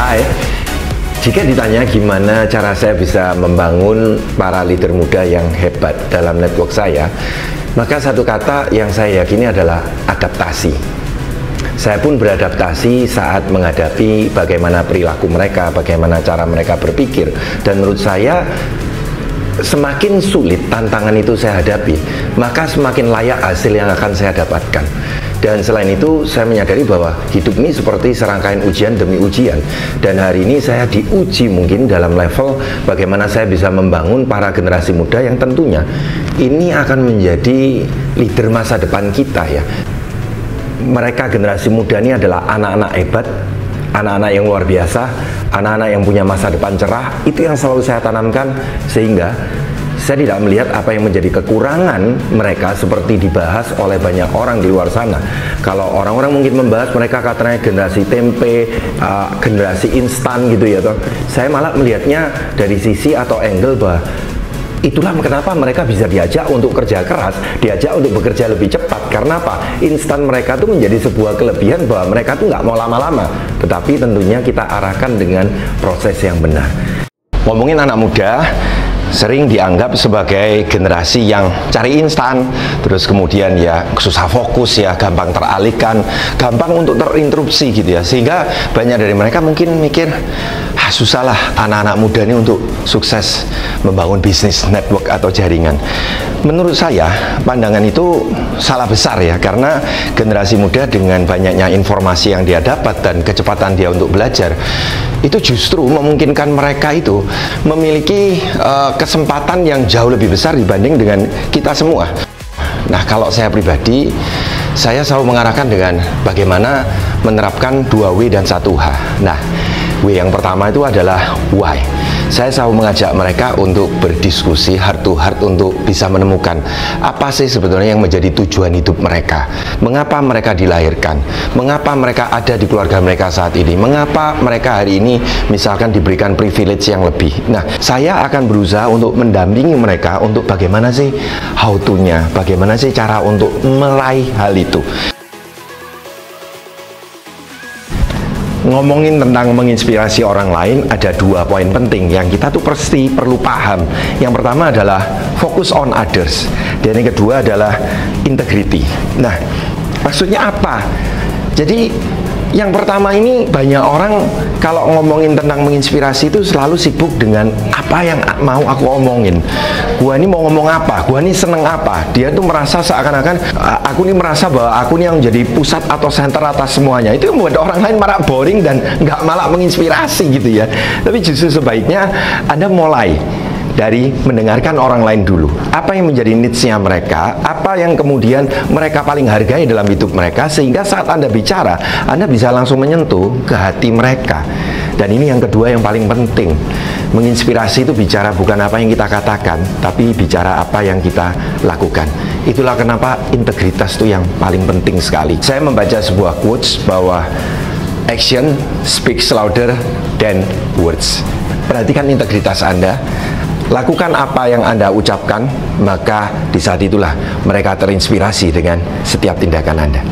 Hai, jika ditanya gimana cara saya bisa membangun para leader muda yang hebat dalam network saya, maka satu kata yang saya yakini adalah adaptasi. Saya pun beradaptasi saat menghadapi bagaimana perilaku mereka, bagaimana cara mereka berpikir, dan menurut saya semakin sulit tantangan itu saya hadapi, maka semakin layak hasil yang akan saya dapatkan. Dan selain itu, saya menyadari bahwa hidup ini seperti serangkaian ujian demi ujian. Dan hari ini saya diuji mungkin dalam level bagaimana saya bisa membangun para generasi muda yang tentunya ini akan menjadi leader masa depan kita ya. Mereka generasi muda ini adalah anak-anak hebat, anak-anak yang luar biasa, anak-anak yang punya masa depan cerah. Itu yang selalu saya tanamkan, sehingga saya tidak melihat apa yang menjadi kekurangan mereka seperti dibahas oleh banyak orang di luar sana. Kalau orang-orang mungkin membahas mereka katanya generasi tempe, generasi instan gitu ya toh. Saya malah melihatnya dari sisi atau angle bahwa itulah kenapa mereka bisa diajak untuk kerja keras, diajak untuk bekerja lebih cepat. Karena apa? Instan mereka tuh menjadi sebuah kelebihan bahwa mereka tuh nggak mau lama-lama. Tetapi tentunya kita arahkan dengan proses yang benar. Ngomongin anak muda, sering dianggap sebagai generasi yang cari instan, terus kemudian ya susah fokus ya, gampang teralihkan, gampang untuk terinterupsi gitu ya, sehingga banyak dari mereka mungkin mikir, susah lah anak-anak muda ini untuk sukses membangun bisnis network atau jaringan. Menurut saya pandangan itu salah besar ya, karena generasi muda dengan banyaknya informasi yang dia dapat dan kecepatan dia untuk belajar, itu justru memungkinkan mereka itu memiliki kesempatan yang jauh lebih besar dibanding dengan kita semua. Nah, kalau saya pribadi, saya selalu mengarahkan dengan bagaimana menerapkan 2W dan 1H. Nah, W yang pertama itu adalah why. Saya selalu mengajak mereka untuk berdiskusi heart to heart untuk bisa menemukan apa sih sebetulnya yang menjadi tujuan hidup mereka. Mengapa mereka dilahirkan? Mengapa mereka ada di keluarga mereka saat ini? Mengapa mereka hari ini misalkan diberikan privilege yang lebih? Nah, saya akan berusaha untuk mendampingi mereka untuk bagaimana sih how to-nya, bagaimana sih cara untuk meraih hal itu. Ngomongin tentang menginspirasi orang lain, ada 2 poin penting yang kita tuh pasti perlu paham. Yang pertama adalah focus on others, dan yang kedua adalah integrity. Nah, maksudnya apa? Jadi yang pertama ini, banyak orang kalau ngomongin tentang menginspirasi itu selalu sibuk dengan apa yang mau aku omongin. Gua ini mau ngomong apa? Gua ini seneng apa? Dia tuh merasa seakan-akan aku ini merasa bahwa aku ini yang menjadi pusat atau center atas semuanya. Itu yang membuat orang lain malah boring dan nggak malah menginspirasi gitu ya. Tapi justru sebaiknya Anda mulai dari mendengarkan orang lain dulu. Apa yang menjadi needs-nya mereka, apa yang kemudian mereka paling hargai dalam hidup mereka, sehingga saat Anda bicara, Anda bisa langsung menyentuh ke hati mereka. Dan ini yang kedua yang paling penting. Menginspirasi itu bicara bukan apa yang kita katakan, tapi bicara apa yang kita lakukan. Itulah kenapa integritas itu yang paling penting sekali. Saya membaca sebuah quotes bahwa action speaks louder than words. Perhatikan integritas Anda. Lakukan apa yang Anda ucapkan, maka di saat itulah mereka terinspirasi dengan setiap tindakan Anda.